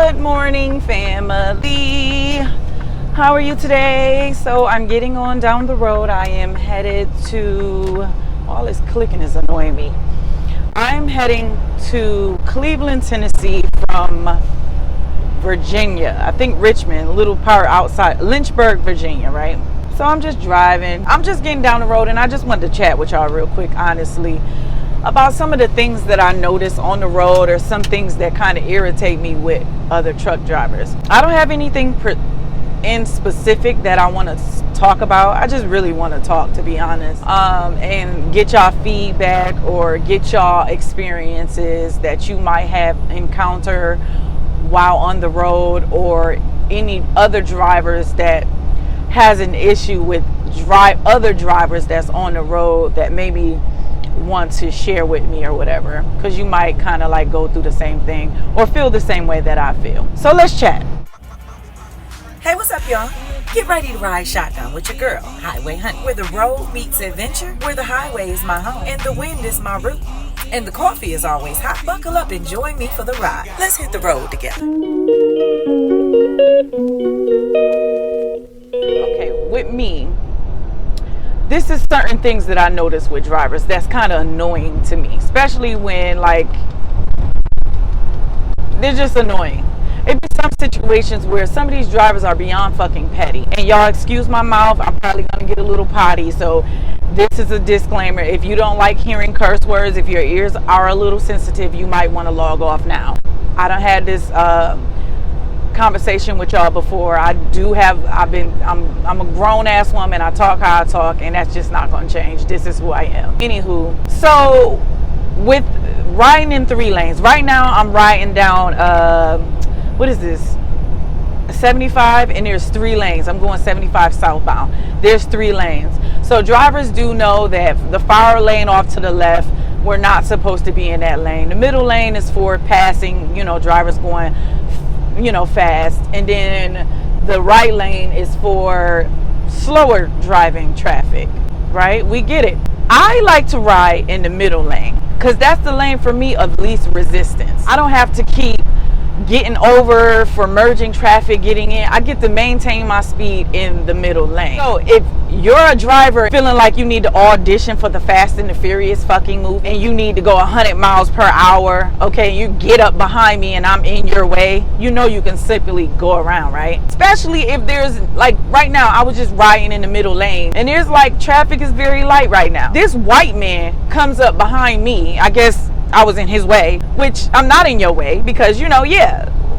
Good morning, family. How are you today? So I'm getting on down the road. I am headed to, all this clicking is annoying me. I'm heading to Cleveland, Tennessee from Virginia. I think Richmond, a little part outside Lynchburg, Virginia, right? So I'm just driving. I'm just getting down the road and I just wanted to chat with y'all real quick, honestly, about some of the things that I notice on the road or some things that kind of irritate me with other truck drivers. I don't have anything in specific that I want to talk about. I just really want to talk, to be honest, and get y'all feedback or get y'all experiences that you might have encountered while on the road, or any other drivers that has an issue with other drivers that's on the road that maybe want to share with me or whatever, because you might kind of like go through the same thing or feel the same way that I feel. So let's chat. Hey, what's up, y'all? Get ready to ride shotgun with your girl, Highway Honey, where the road meets adventure, where the highway is my home, and the wind is my route, and the coffee is always hot. Buckle up and join me for the ride. Let's hit the road together. Okay, with me, this is certain things that I notice with drivers that's kind of annoying to me, especially when, like, they're just annoying. It be some situations where some of these drivers are beyond fucking petty. And y'all excuse my mouth, I'm probably gonna get a little potty, so this is a disclaimer. If you don't like hearing curse words, if your ears are a little sensitive, you might want to log off now. I done had this conversation with y'all before. I'm a grown ass woman. I talk how I talk, and that's just not gonna change. This is who I am. Anywho, so with riding in 3 lanes right now, I'm riding down what is this, 75, and there's 3 lanes. I'm going 75 southbound. There's 3 lanes. So drivers do know that the far lane off to the left, we're not supposed to be in that lane. The middle lane is for passing, drivers going fast, and then the right lane is for slower driving traffic, right? We get it. I like to ride in the middle lane because that's the lane for me of least resistance. I don't have to keep getting over for merging traffic, getting in. I get to maintain my speed in the middle lane. So if you're a driver feeling like you need to audition for the Fast and the Furious fucking movie and you need to go 100 miles per hour, okay, you get up behind me and I'm in your way, you can simply go around, right? Especially if there's, like, right now I was just riding in the middle lane and there's like traffic is very light right now. This white man comes up behind me. I guess I was in his way, which I'm not in your way because,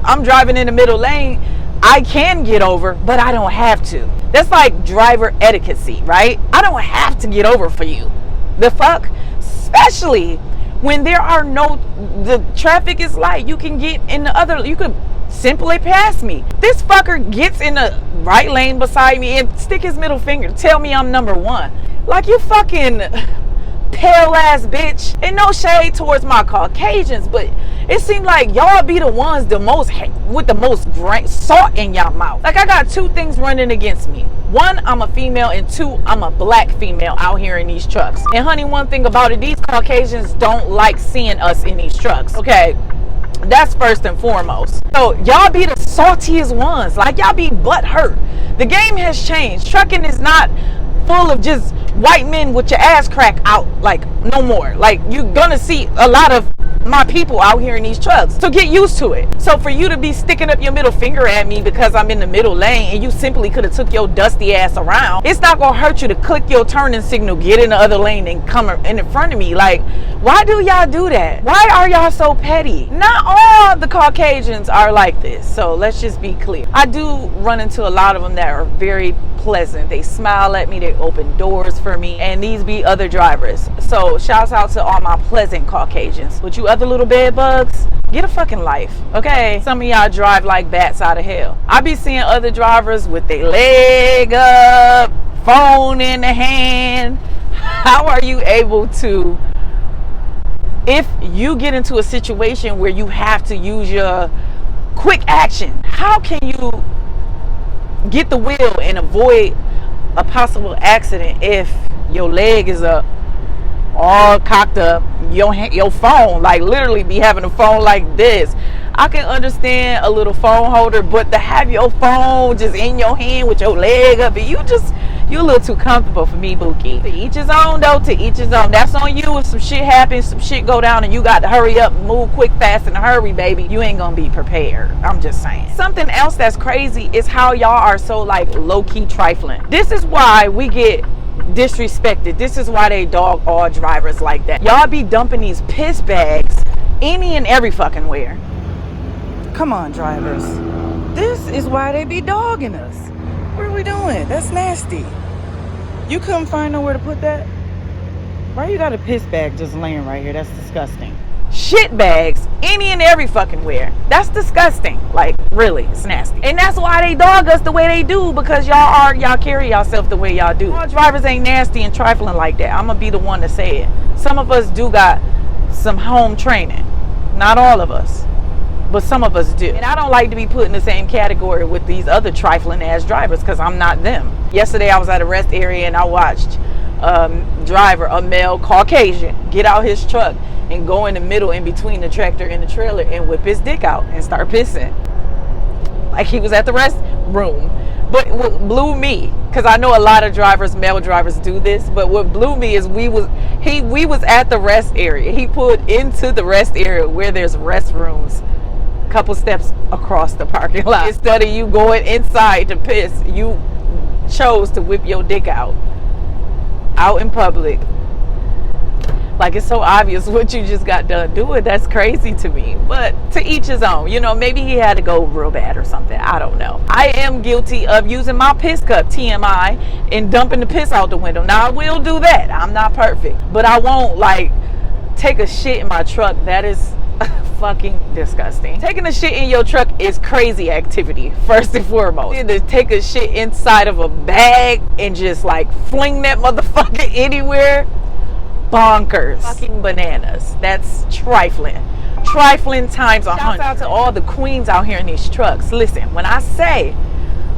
I'm driving in the middle lane. I can get over, but I don't have to. That's like driver etiquette, right? I don't have to get over for you. The fuck? Especially when the traffic is light. You can get in you could simply pass me. This fucker gets in the right lane beside me and stick his middle finger to tell me I'm number 1. Like, you fucking pale ass bitch. And no shade towards my Caucasians, but it seems like y'all be the ones with the most salt in y'all mouth. Like, I got 2 things running against me. 1, I'm a female, and 2, I'm a black female out here in these trucks. And honey, one thing about it, these Caucasians don't like seeing us in these trucks. Okay, that's first and foremost. So y'all be the saltiest ones. Like, y'all be butt hurt. The game has changed. Trucking is not full of just white men with your ass crack out, like, no more. Like, you're gonna see a lot of my people out here in these trucks, so get used to it. So for you to be sticking up your middle finger at me because I'm in the middle lane and you simply could have took your dusty ass around, it's not gonna hurt you to click your turning signal, get in the other lane, and come in front of me. Like, why do y'all do that? Why are y'all so petty? Not all the Caucasians are like this, so let's just be clear. I do run into a lot of them that are very pleasant. They smile at me, they open doors for me, and these be other drivers. So shouts out to all my pleasant Caucasians. But you other little bed bugs, get a fucking life, okay? Some of y'all drive like bats out of hell. I be seeing other drivers with their leg up, phone in the hand. How are you able to, if you get into a situation where you have to use your quick action, how can you get the wheel and avoid a possible accident if your leg is up, all cocked up, your phone, like, literally be having a phone like this? I can understand a little phone holder, but to have your phone just in your hand with your leg up, you're a little too comfortable for me, Bookie. To each his own, though. To each his own. That's on you. If some shit happens, some shit go down, and you got to hurry up, move quick, fast, in a hurry, baby, you ain't gonna be prepared. I'm just saying. Something else that's crazy is how y'all are so like low-key trifling. This is why we get disrespected. This is why they dog all drivers like that. Y'all be dumping these piss bags any and every fucking where. Come on, drivers. This is why they be dogging us. What are we doing? That's nasty. You couldn't find nowhere to put that? Why you got a piss bag just laying right here? That's disgusting. Shit bags any and every fucking where. That's disgusting. Like, really, it's nasty. And that's why they dog us the way they do, because y'all carry yourself the way y'all do. All drivers ain't nasty and trifling like that. I'm gonna be the one to say it. Some of us do got some home training. Not all of us, but some of us do. And I don't like to be put in the same category with these other trifling ass drivers, because I'm not them. Yesterday I was at a rest area and I watched driver, a male Caucasian, get out his truck and go in the middle in between the tractor and the trailer and whip his dick out and start pissing like he was at the restroom. But what blew me, because I know a lot of drivers, male drivers, do this, but what blew me is we was at the rest area. He pulled into the rest area where there's restrooms, couple steps across the parking lot. Instead of you going inside to piss, you chose to whip your dick out in public. Like, it's so obvious what you just got done doing. That's crazy to me. But to each his own. You know, maybe he had to go real bad or something. I don't know. I am guilty of using my piss cup, TMI, and dumping the piss out the window. Now, I will do that. I'm not perfect. But I won't, like, take a shit in my truck. That is fucking disgusting. Taking a shit in your truck is crazy activity, first and foremost. To take a shit inside of a bag and just, like, fling that motherfucker anywhere, bonkers. Fucking bananas. That's trifling. Trifling times 100. Shout out to all the queens out here in these trucks. Listen, when I say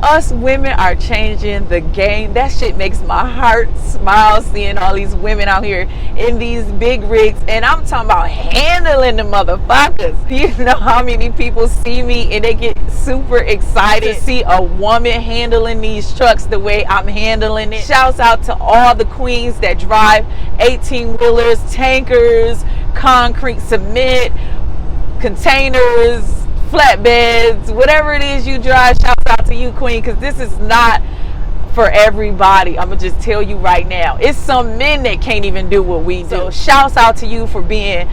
us women are changing the game, that shit makes my heart smile, seeing all these women out here in these big rigs. And I'm talking about handling the motherfuckers. You know how many people see me and they get super excited to see a woman handling these trucks the way I'm handling it. Shouts out to all the queens that drive 18-wheelers, tankers, concrete, cement, containers, flatbeds, whatever it is you drive. Shout out to you, queen, because this is not for everybody. I'm gonna just tell you right now, it's some men that can't even do what we do. So shouts out to you for being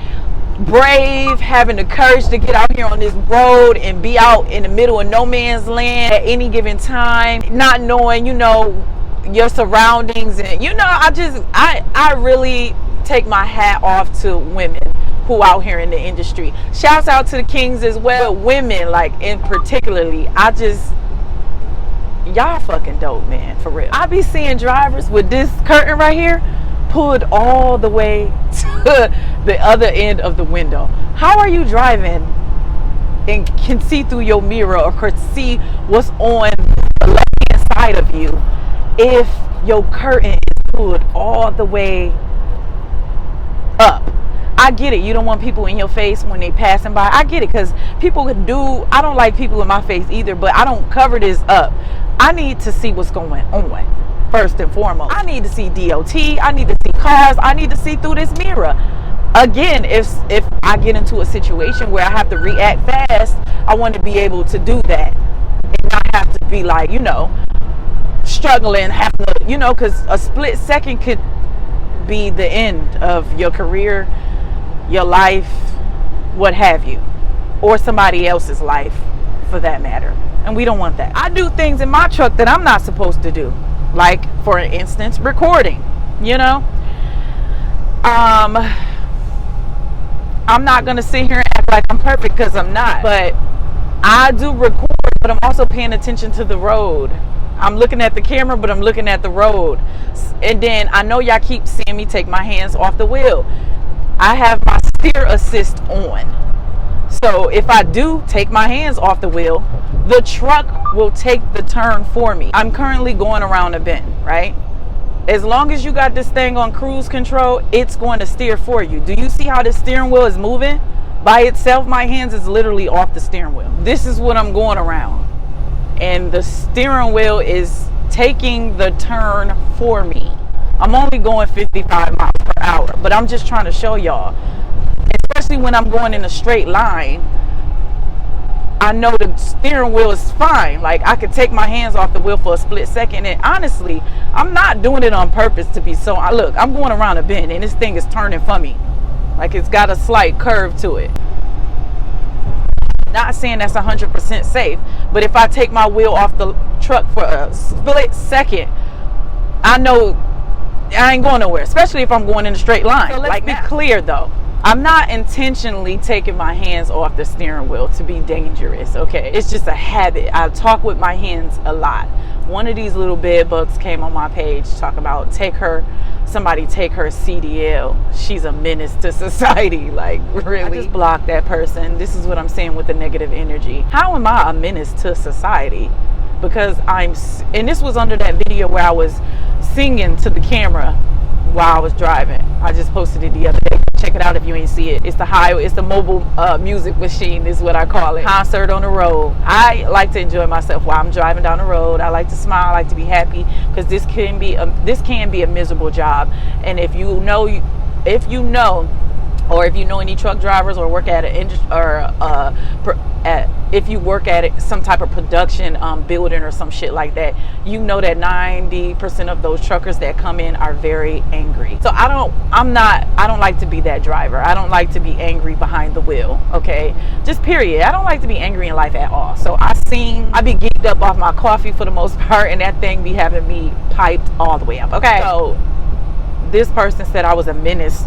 brave, having the courage to get out here on this road and be out in the middle of no man's land at any given time, not knowing, you know, your surroundings. And you know, I really take my hat off to women who out here in the industry. Shouts out to the kings as well. But women, like, in particularly, y'all fucking dope, man, for real. I be seeing drivers with this curtain right here pulled all the way to the other end of the window. How are you driving and can see through your mirror or could see what's on the left hand side of you if your curtain is pulled all the way up? I get it. You don't want people in your face when they passing by. I get it, because people do. I don't like people in my face either, but I don't cover this up. I need to see what's going on first and foremost. I need to see DOT. I need to see cars. I need to see through this mirror. Again, if I get into a situation where I have to react fast, I want to be able to do that and not have to be like, you know, struggling, having to, you know, because a split second could be the end of your career, your life, what have you, or somebody else's life for that matter. And we don't want that. I do things in my truck that I'm not supposed to do, like, for instance, recording. You know, I'm not gonna sit here and act like I'm perfect, because I'm not, but I do record, but I'm also paying attention to the road. I'm looking at the camera, but I'm looking at the road. And then I know y'all keep seeing me take my hands off the wheel. I have my steer assist on. So if I do take my hands off the wheel, the truck will take the turn for me. I'm currently going around a bend, right? As long as you got this thing on cruise control, it's going to steer for you. Do you see how the steering wheel is moving? By itself, my hands is literally off the steering wheel. This is what I'm going around. And the steering wheel is taking the turn for me. I'm only going 55 miles per hour, but I'm just trying to show y'all, especially when I'm going in a straight line, I know the steering wheel is fine. Like, I could take my hands off the wheel for a split second. And honestly, I'm not doing it on purpose to be so. Look, I'm going around a bend and this thing is turning for me. Like, it's got a slight curve to it. Not saying that's 100% safe, but if I take my wheel off the truck for a split second, I know I ain't going nowhere, especially if I'm going in a straight line. So let's be clear though. I'm not intentionally taking my hands off the steering wheel to be dangerous, okay? It's just a habit. I talk with my hands a lot. One of these little bed bugs came on my page talking about somebody take her CDL. She's a menace to society. Like, really? I just blocked that person. This is what I'm saying with the negative energy. How am I a menace to society? Because and this was under that video where I was singing to the camera while I was driving. I just posted it the other day. Check it out if you ain't see it. It's the mobile music machine is what I call it. Concert on the road. I like to enjoy myself while I'm driving down the road. I like to smile. I like to be happy, because this can be a miserable job. And if you know any truck drivers or work at if you work at some type of production building or some shit like that, you know that 90% of those truckers that come in are very angry. So I don't like to be that driver. I don't like to be angry behind the wheel, okay? Just period. I don't like to be angry in life at all. So I be geeked up off my coffee for the most part, and that thing be having me piped all the way up, okay? So this person said I was a menace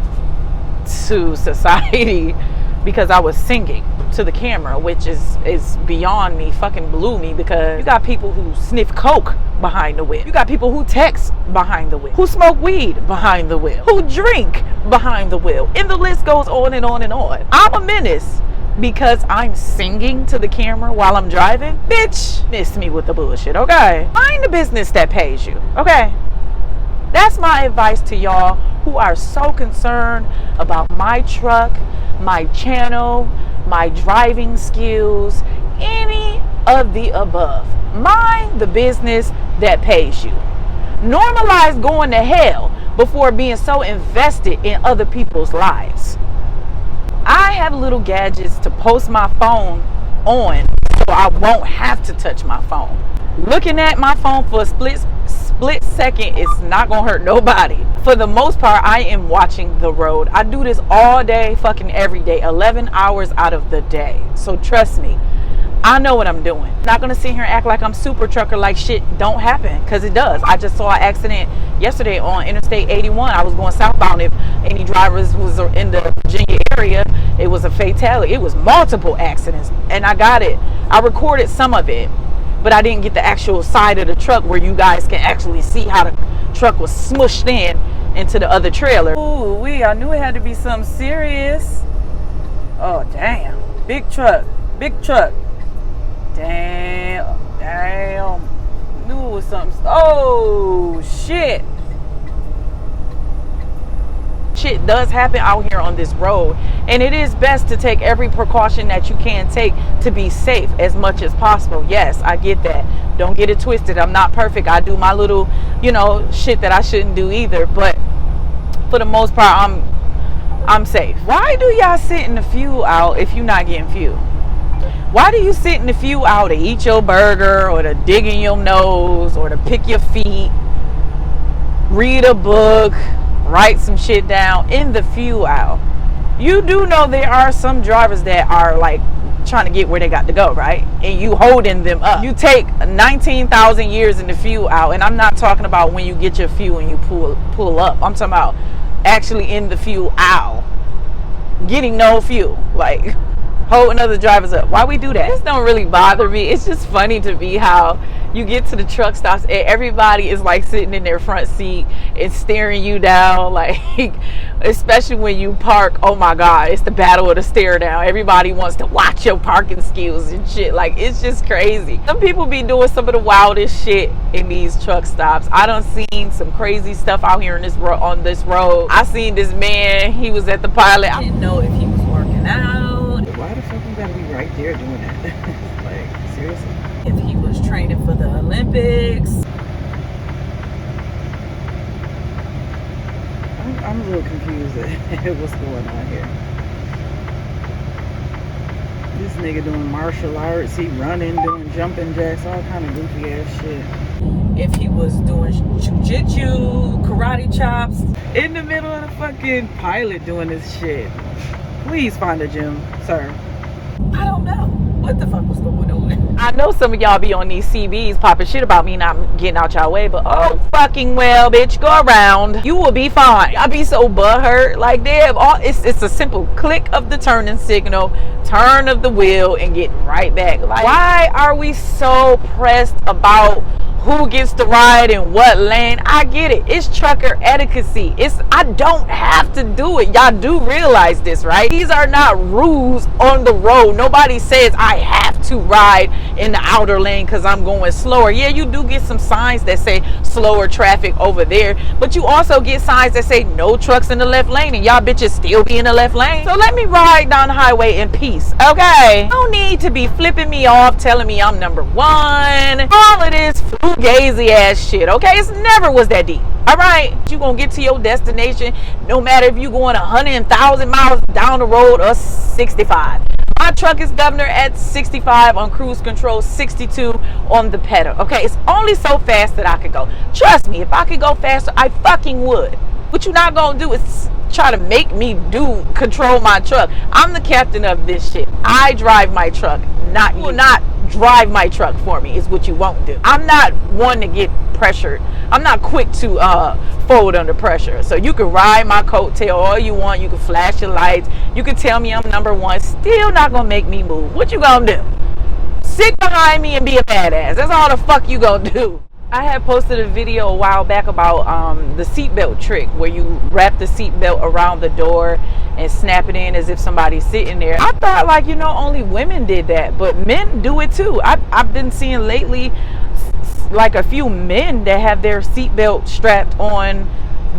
to society because I was singing to the camera, which is beyond me. Fucking blew me, because you got people who sniff coke behind the wheel. You got people who text behind the wheel, who smoke weed behind the wheel, who drink behind the wheel, and the list goes on and on and on. I'm a menace because I'm singing to the camera while I'm driving? Bitch, miss me with the bullshit, okay? Mind the business that pays you, okay? That's my advice to y'all who are so concerned about my truck, my channel, my driving skills, any of the above. Mind the business that pays you. Normalize going to hell before being so invested in other people's lives. I have little gadgets to post my phone on so I won't have to touch my phone. Looking at my phone for a split second is not gonna hurt nobody. For the most part, I am watching the road. I do this all day, fucking every day, 11 hours out of the day. So trust me, I know what I'm doing. Not gonna sit here and act like I'm super trucker like shit don't happen, because it does. I just saw an accident yesterday on Interstate 81. I was going southbound. If any drivers was in the Virginia area, it was a fatality. It was multiple accidents, and I got it. I recorded some of it, but I didn't get the actual side of the truck where you guys can actually see how the truck was smushed into the other trailer. Ooh, I knew it had to be something serious. Oh, damn. Big truck. Damn. Knew it was something. Oh, shit. Shit does happen out here on this road, and it is best to take every precaution that you can take to be safe as much as possible. Yes, I get that. Don't get it twisted. I'm not perfect. I do my little, shit that I shouldn't do either, but for the most part, I'm safe. Why do y'all sit in the fuel out if you're not getting fuel? Why do you sit in the fuel out to eat your burger, or to dig in your nose, or to pick your feet, read a book, write some shit down in the fuel aisle? You do know there are some drivers that are like trying to get where they got to go, right? And you holding them up. You take 19,000 years in the fuel aisle, and I'm not talking about when you get your fuel and you pull up. I'm talking about actually in the fuel aisle, getting no fuel, like holding other drivers up. Why we do that? This don't really bother me. It's just funny to me how you get to the truck stops and everybody is like sitting in their front seat and staring you down, like, especially when you park. Oh my God, it's the battle of the stare down. Everybody wants to watch your parking skills and shit. Like, it's just crazy. Some people be doing some of the wildest shit in these truck stops. I done seen some crazy stuff out here on this road. I seen this man, he was at the pilot. I didn't know if he was working out gotta be right there doing it. Like, seriously. If he was training for the Olympics. I'm a little confused at what's going on here. This nigga doing martial arts, he running, doing jumping jacks, all kind of goofy ass shit. If he was doing jiu-jitsu, karate chops. In the middle of the fucking pilot doing this shit. Please find a gym, sir. I don't know. What the fuck was going on? I know some of y'all be on these CBs popping shit about me not getting out y'all way, but oh fucking well, bitch, go around. You will be fine. I be so butthurt. Like, they have all, it's a simple click of the turning signal, turn of the wheel, and get right back. Like, why are we so pressed about who gets to ride in what lane? I get it. It's trucker etiquette. I don't have to do it. Y'all do realize this, right? These are not rules on the road. Nobody says I have to ride in the outer lane because I'm going slower. Yeah, you do get some signs that say slower traffic over there, but you also get signs that say no trucks in the left lane, and y'all bitches still be in the left lane. So let me ride down the highway in peace, okay? No need to be flipping me off, telling me I'm number one. All of this fugazi ass shit, okay? It's never was that deep. All right, you gonna get to your destination no matter if you going 100,000 miles down the road or 65. My truck is governor at 65 on cruise control, 62 on the pedal. Okay, it's only so fast that I could go. Trust me, if I could go faster, I fucking would. What you not gonna do is try to make me control my truck. I'm the captain of this shit. I drive my truck, not you. You will not drive my truck for me is what you won't do. I'm not one to get pressured. I'm not quick to fold under pressure. So you can ride my coattail all you want. You can flash your lights. You can tell me I'm number one. Still not gonna make me move. What you gonna do? Sit behind me and be a badass. That's all the fuck you gonna do. I had posted a video a while back about the seatbelt trick where you wrap the seatbelt around the door and snap it in as if somebody's sitting there. I thought, like, you know, only women did that, but men do it too. I've been seeing lately like a few men that have their seatbelt strapped on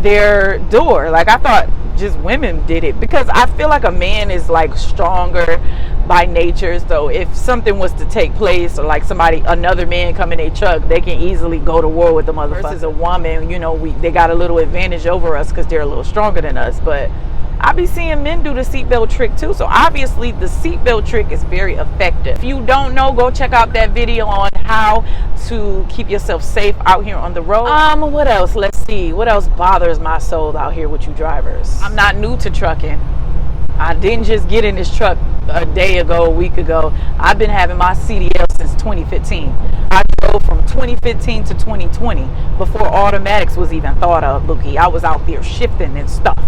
their door. Like, I thought just women did it because I feel like a man is like stronger by nature. So if something was to take place, or like another man come in a truck, they can easily go to war with the motherfucker. Versus a woman, you know, they got a little advantage over us because they're a little stronger than us. But I be seeing men do the seatbelt trick too. So obviously the seatbelt trick is very effective. If you don't know, go check out that video on how to keep yourself safe out here on the road. What else? Let's see. What else bothers my soul out here with you drivers? I'm not new to trucking. I didn't just get in this truck a day ago, a week ago. I've been having my CDL since 2015. I drove from 2015 to 2020 before automatics was even thought of, Lookie. I was out there shifting and stuff.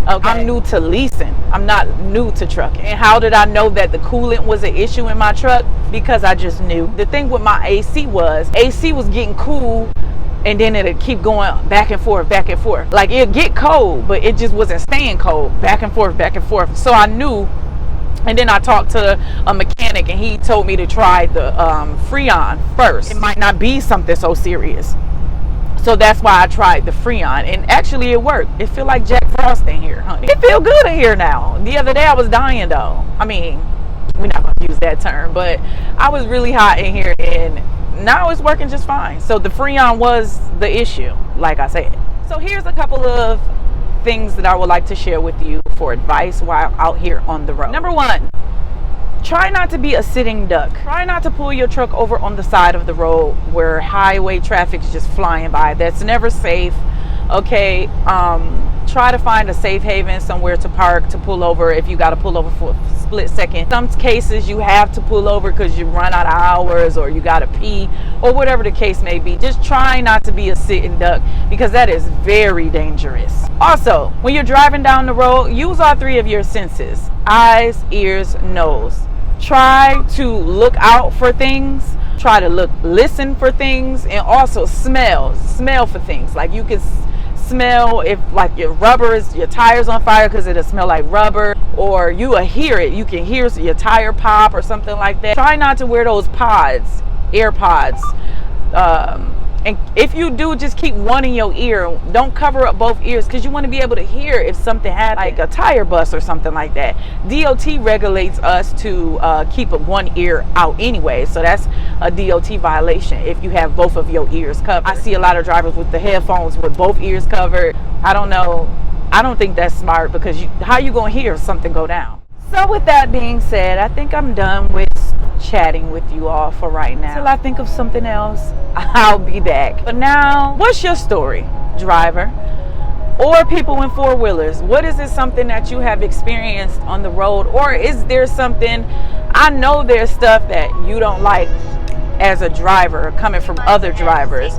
Okay. I'm new to leasing. I'm not new to trucking. And how did I know that the coolant was an issue in my truck? Because I just knew. The thing with my AC was getting cool, and then it'd keep going back and forth. Like, it'd get cold, but it just wasn't staying cold. Back and forth. So I knew, and then I talked to a mechanic, and he told me to try the Freon first. It might not be something so serious. So that's why I tried the Freon, and actually it worked. It feel like Jack Frost in here, honey. It feel good in here now. The other day I was dying though. I mean, we're not gonna use that term, but I was really hot in here, and now it's working just fine. So the Freon was the issue, like I said. So here's a couple of things that I would like to share with you for advice while out here on the road. Number one, try not to be a sitting duck. Try not to pull your truck over on the side of the road where highway traffic is just flying by. That's never safe. Okay, try to find a safe haven, somewhere to park, to pull over if you got to pull over for a split second. Some cases you have to pull over because you run out of hours, or you got to pee, or whatever the case may be. Just try not to be a sitting duck, because that is very dangerous. Also, when you're driving down the road, use all three of your senses: eyes, ears, nose. Try to look out for things. Try to listen for things, and also smell for things. Like, you can smell if like your tire's on fire, because it'll smell like rubber, or you will hear it. You can hear your tire pop or something like that. Try not to wear those AirPods, And if you do, just keep one in your ear. Don't cover up both ears, because you want to be able to hear if something happens, like a tire bust or something like that. DOT regulates us to keep one ear out anyway, so that's a DOT violation if you have both of your ears covered. I see a lot of drivers with the headphones with both ears covered. I don't know. I don't think that's smart, because how you gonna hear if something go down? So with that being said, I think I'm done with chatting with you all for right now. Till I think of something else, I'll be back. But now, what's your story, driver? Or people in four-wheelers? What is it, something that you have experienced on the road? Or is there something, I know there's stuff that you don't like as a driver coming from other drivers.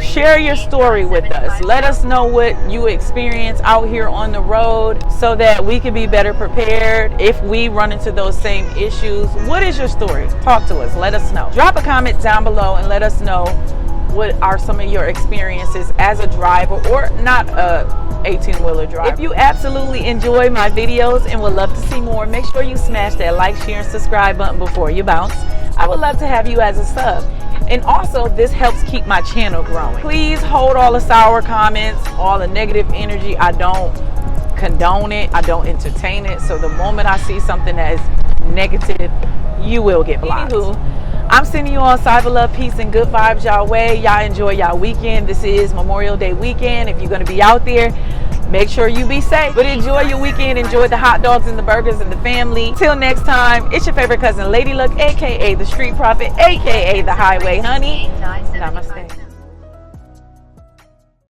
Share your story with us. Let us know what you experience out here on the road, so that we can be better prepared if we run into those same issues. What is your story? Talk to us. Let us know. Drop a comment down below and let us know what are some of your experiences as a driver or not a 18-wheeler driver. If you absolutely enjoy my videos and would love to see more, make sure you smash that like, share, and subscribe button before you bounce. I would love to have you as a sub. And also, this helps keep my channel growing. Please hold all the sour comments, all the negative energy. I don't condone it. I don't entertain it. So the moment I see something that is negative, you will get blocked. Anywho, I'm sending you all cyber love, peace, and good vibes y'all way. Y'all enjoy y'all weekend. This is Memorial Day weekend. If you're going to be out there, make sure you be safe. But enjoy your weekend. Enjoy the hot dogs and the burgers and the family. Till next time, it's your favorite cousin, Ladiiee Luck, a.k.a. the Street Prophet, a.k.a. the Highway Honey. Namaste.